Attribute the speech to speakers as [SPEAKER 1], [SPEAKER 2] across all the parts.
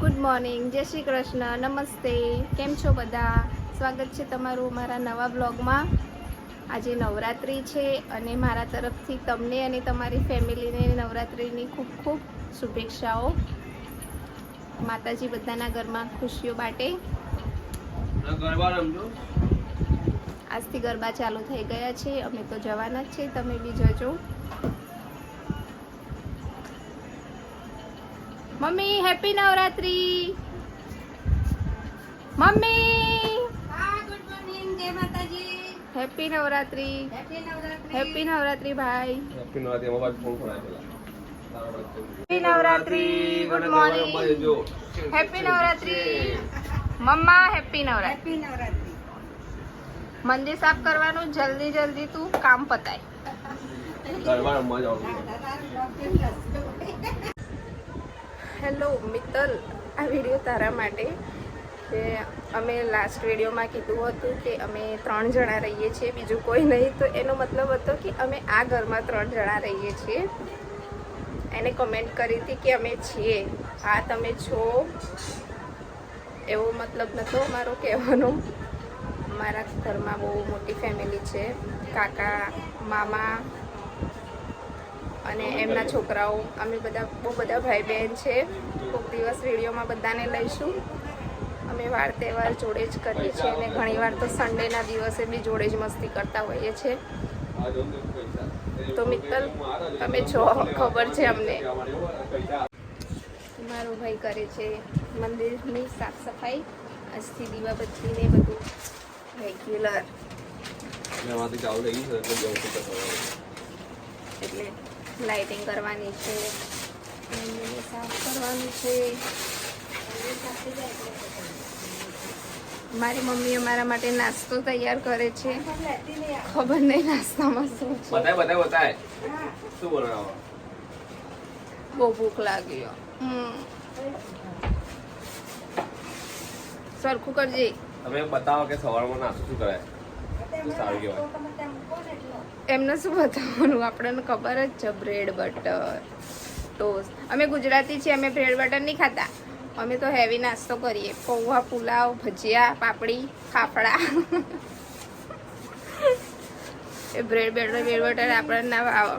[SPEAKER 1] Good morning, જય શ્રી કૃષ્ણ, નમસ્તે. કેમ છો બધા? સ્વાગત છે તમારું મારા નવા બ્લોગમાં. આજે નવરાત્રિ છે અને મારા તરફથી તમને અને તમારી ફેમિલીને નવરાત્રિની ખૂબ ખૂબ શુભેચ્છાઓ. માતાજી બધાના ઘરમાં ખુશીઓ બાટે. આજથી ગરબા ચાલુ થઈ ગયા છે, અમે તો જવાના જ છે, તમે બી જજો. Mummy happy Navratri. મમ્મી
[SPEAKER 2] હા, ગુડ મોર્નિંગ, જય માતાજી.
[SPEAKER 1] Happy Navratri.
[SPEAKER 2] Happy Navratri.
[SPEAKER 1] Happy Navratri ભાઈ.
[SPEAKER 3] હેપી નવરાત્રી મોબાઈલ ફોન કરાય
[SPEAKER 1] happy Navratri. Good morning. Happy Navratri. Mamma happy Navratri.
[SPEAKER 2] Happy Navratri.
[SPEAKER 1] મંદિર સાફ કરવાનું, જલ્દી જલ્દી તું કામ પતાય.
[SPEAKER 3] ગરબા રમવા જવાનું.
[SPEAKER 1] હેલો મિત્તલ, આ વિડીયો તારા માટે કે અમે લાસ્ટ વિડીયોમાં કીધું હતું કે અમે 3 જણા રહીએ છીએ, બીજું કોઈ નહીં. તો એનો મતલબ હતો કે અમે આ ઘરમાં 3 જણા રહીએ છીએ. એને કમેન્ટ કરી હતી કે અમે છીએ. હા, તમે છો એવો મતલબ નહોતો મારો કહેવાનો. મારા ઘરમાં બહુ મોટી ફેમિલી છે. કાકા, મામા અને એમના છોકરાઓ, અમે બધા બહુ બધા ભાઈ બહેન છે. કોઈક દિવસ વિડીયોમાં બધાને લઈશું. અમે વાર તહેવાર જોડે જ કરીએ છીએ અને ઘણીવાર તો સન્ડેના દિવસે બી જોડે જ મસ્તી કરતા હોઈએ છીએ. તો મિત્તલ, તમે છો, ખબર છે અમને. મારો ભાઈ કરે છે મંદિરની સાફ સફાઈ. આજથી દીવાબત્તીને બધું રેગ્યુલર,
[SPEAKER 3] એમાંથી ચાલુ થઈ ગયું છે એટલે જવું છે.
[SPEAKER 1] એટલે લાઇટિંગ કરવાની છે, મંદિરને સાફ કરવાનું છે. મારી મમ્મી અમારા માટે નાસ્તો તૈયાર કરે છે. ખબર નહીં નાસ્તામાં શું છે.
[SPEAKER 3] બતાય શું બનાવો?
[SPEAKER 1] બહુ ભૂખ લાગી. સરખું કરજે.
[SPEAKER 3] તમે બતાવો કે સવારમાં નાસ્તો શું કરાય તો સારું કહેવાય.
[SPEAKER 1] એમને શું બતાવવાનું, આપણને ખબર જ છે. Bread butter toast. અમે ગુજરાતી છીએ, અમે બ્રેડ બટર નહીં ખાતા. અમે તો હેવી નાસ્તો કરીએ. પૌવા, પુલાવ, ભજીયા, પાપડી, ફાફડા. એ બ્રેડ બટર આપણને ના ભાવે.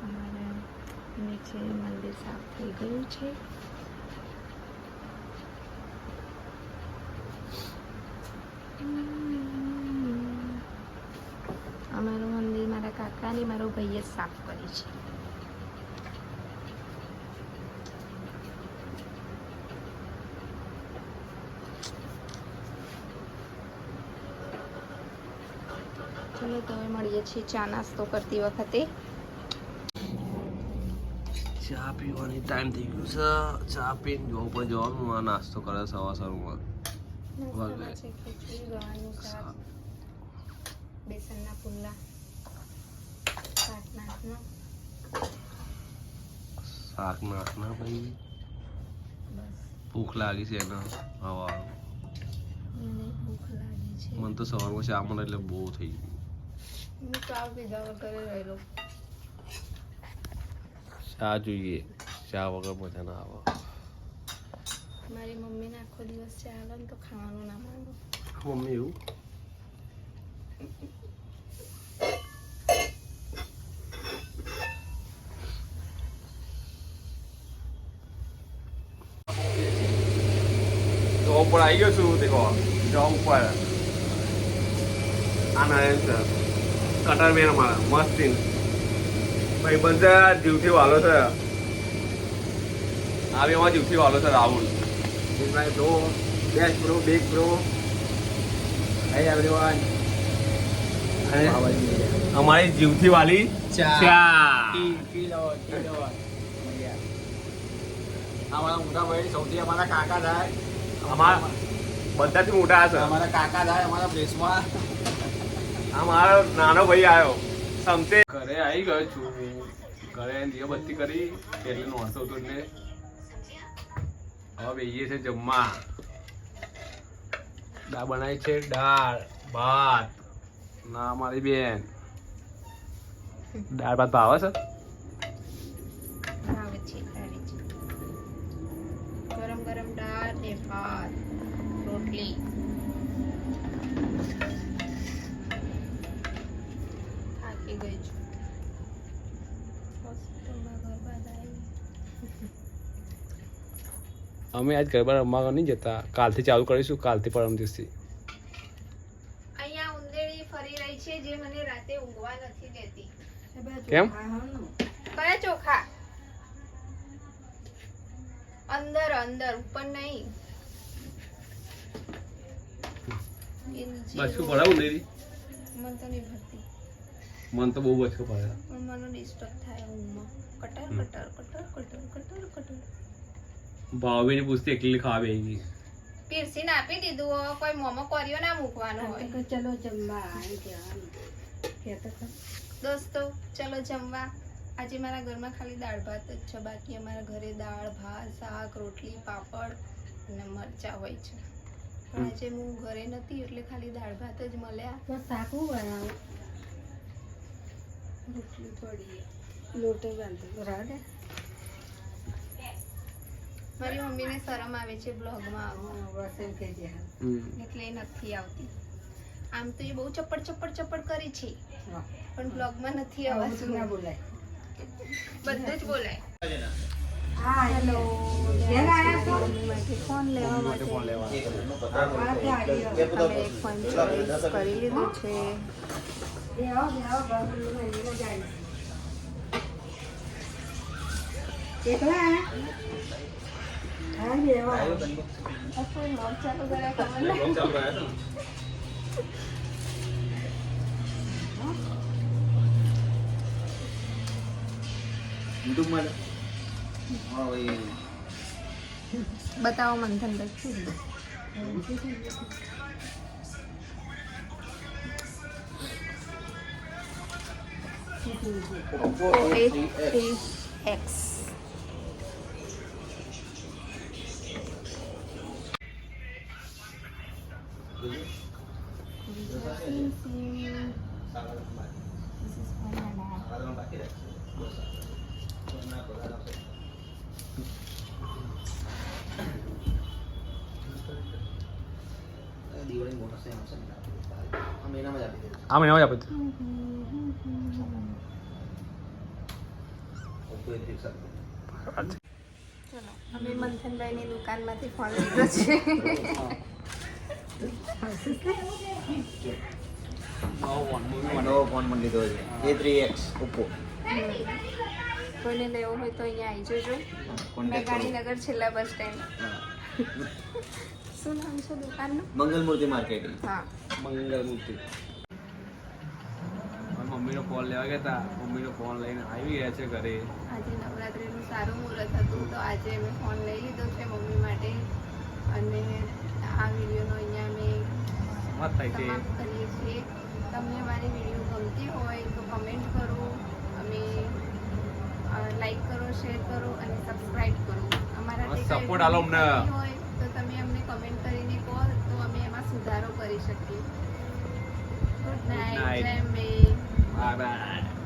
[SPEAKER 1] અમારે નીચે મંદિર સાફ થઈ ગયું છે. અમારું મંદિર મારા કાકાને મારો ભાઈએ સાફ કરી છે. ચલો તો હવે મળીએ છીએ ચા નાસ્તો કરતી વખતે.
[SPEAKER 3] ચા પીવાની ટાઈમ થઈ ગયું છે. ચા પીને જોવું પણ જવાનું આ નાસ્તો કરે સવારમાં.
[SPEAKER 1] નાસ્તામાં છે ખીચડી, ગવાનું શાક, બેસનના પુલ્લા, શાક નાખના.
[SPEAKER 3] શાક નાખના ભાઈ.
[SPEAKER 1] બસ
[SPEAKER 3] ભૂખ લાગી છે એને હવા.
[SPEAKER 1] મને ભૂખ લાગી છે.
[SPEAKER 3] મને તો સવારમાં ચા મળે એટલે બહુ થઈ ગયું.
[SPEAKER 1] હું ચા પીધા વગર રહેલો.
[SPEAKER 3] ચા જોઈએ, ચા વગર મજા ના આવે.
[SPEAKER 1] મારી મમ્મીને આખો દિવસ ચા આવે ને તો ખાવાનું ના માંગો.
[SPEAKER 3] મમ્મી એવું જોબ પર આવી ગયો છું. દેખો જોબ ઉપર આ નારાયણ સર કટર બેન અમારા મસ્તી ભાઈ બધા જીવથી વાલો છે. આ બી અમારા જીવથી વાલો છે. રાહુલ ભાઈ bro, best bro, big bro. હે એવરીવન. અમારી જીવથી વાલી ચા.
[SPEAKER 4] અમારા મોટા ભાઈ સૌથી અમારા કાકા થાય.
[SPEAKER 3] અમારા બધાથી મોટા છે.
[SPEAKER 4] અમારા કાકા થાય અમારા પ્લેસમાં.
[SPEAKER 3] આ મારો નાનો ભાઈ આવ્યો સમતે. ઘરે આવી ગયો છું. ઘરે દીવાબત્તી કરી એટલે નોંધતો હતો એટલે હવે બેસીએ છે જમવા. દાળ બનાવી છે, દાળ ભાત. ના મારી બેન દાળ ભાત ભાવે છે.
[SPEAKER 1] ભાત રોટલી થાકી ગઈ છું હોસ્પિટલમાં ગરબા ગાઈ
[SPEAKER 3] અમે આજ ગરબા રમવા નહીં જતા, કાલથી ચાલુ કરીશું, કાલથી પરમ દિવસથી.
[SPEAKER 1] અહીંયા ઉંદેડી ફરી રહી છે જે મને રાતે ઊંઘવા નથી દેતી.
[SPEAKER 3] કેમ?
[SPEAKER 1] કયા ચોખા? અંદર અંદર ઉપર નહીં. એ નીચે
[SPEAKER 3] બચકું પડાવું દેરી?
[SPEAKER 1] મને તો નહીં ભરતી.
[SPEAKER 3] મન તો બહુ બચકું પડે.
[SPEAKER 1] પણ મને ડિસ્ટર્બ થાય ઊંઘમાં. Cutter cutter cutter cutter cutter cutter.
[SPEAKER 3] ભાવબેની પૂછતી એકલી ખાવા બેસી ગઈ.
[SPEAKER 1] પીરસીને આપી દીધું હવે કોઈ મોમો કર્યો ના મૂકવાનો હોય.
[SPEAKER 2] ચલો જમવા આવી જવાનું કહેતા હતા.
[SPEAKER 1] દોસ્તો ચલો જમવા. આજે મારા ઘરમાં ખાલી દાળ ભાત જ છે, બાકી અમારા ઘરે દાળ ભાત શાક રોટલી પાપડ અને મરચાં હોય છે. પણ આજે હું ઘરે નથી એટલે ખાલી દાળ ભાત જ મળ્યા.
[SPEAKER 2] તો શાકું બનાવો
[SPEAKER 1] રોટલી પડી.
[SPEAKER 2] લોટો બાંધો બરાબર.
[SPEAKER 1] મારી મમ્મીને શરમ આવે છે બ્લોગમાં આવવું
[SPEAKER 2] વસન કે જે
[SPEAKER 1] એટલે એ નથી આવતી. આમ તો એ બહુ ચપ્પડ ચપ્પડ ચપ્પડ કરી છે પણ બ્લોગમાં નથી આવતું.
[SPEAKER 2] ના બોલાય.
[SPEAKER 1] બધું જ બોલાય.
[SPEAKER 2] હા હેલો
[SPEAKER 1] મમ્મી માટે ફોન લેવા માટે અમે એક ફોન ચોઈસ કરી લીધું છે.
[SPEAKER 2] એકલા હા બેવા
[SPEAKER 1] કોઈ મોજ ચાલુ કર્યા ખબર નહીં. બતાવો મંથનભાઈ. X
[SPEAKER 3] આ મહિનામાં જ આપી દે.
[SPEAKER 1] ચલો અમે મંથનભાઈની દુકાનમાંથી ફોન લીધો છે.
[SPEAKER 4] નવો ફોન મને લીધો છે A3X Oppo.
[SPEAKER 1] કોઈને લેવો હોય તો અહીંયા આવી જજો. મેં ગાંધીનગર છેલ્લા બસ સ્ટેન્ડ. શું નામ છે દુકાનનું?
[SPEAKER 4] મંગલમૂર્તિ માર્કેટિંગ.
[SPEAKER 1] હા
[SPEAKER 3] મંગલમૂર્તિ. મમ્મીનો ફોન લેવા ગયા હતા, મમ્મીનો ફોન લઈને આવી ગયા છે ઘરે.
[SPEAKER 1] આજે નવરાત્રિનું સારું મુહૂર્ત હતું તો આજે અમે ફોન લઈ લીધો છે મમ્મી માટે અને આ વિડીયોનો અહીંયા અમે
[SPEAKER 3] મત થાય છે.
[SPEAKER 1] સમાપ્ત કરીએ છીએ. તમને અમારી વિડીયો ગમતી હોય તો કમેન્ટ કરો, અમે લાઈક કરો, શેર કરો અને સબસ્ક્રાઈબ કરો. અમારા
[SPEAKER 3] Support આલો અમને.
[SPEAKER 1] હોય તો તમે અમને કમેન્ટ કરીને કહો તો અમે એમાં સુધારો કરી શકીએ. Good night.
[SPEAKER 3] night.
[SPEAKER 1] જય અંબે.
[SPEAKER 3] Bye bye.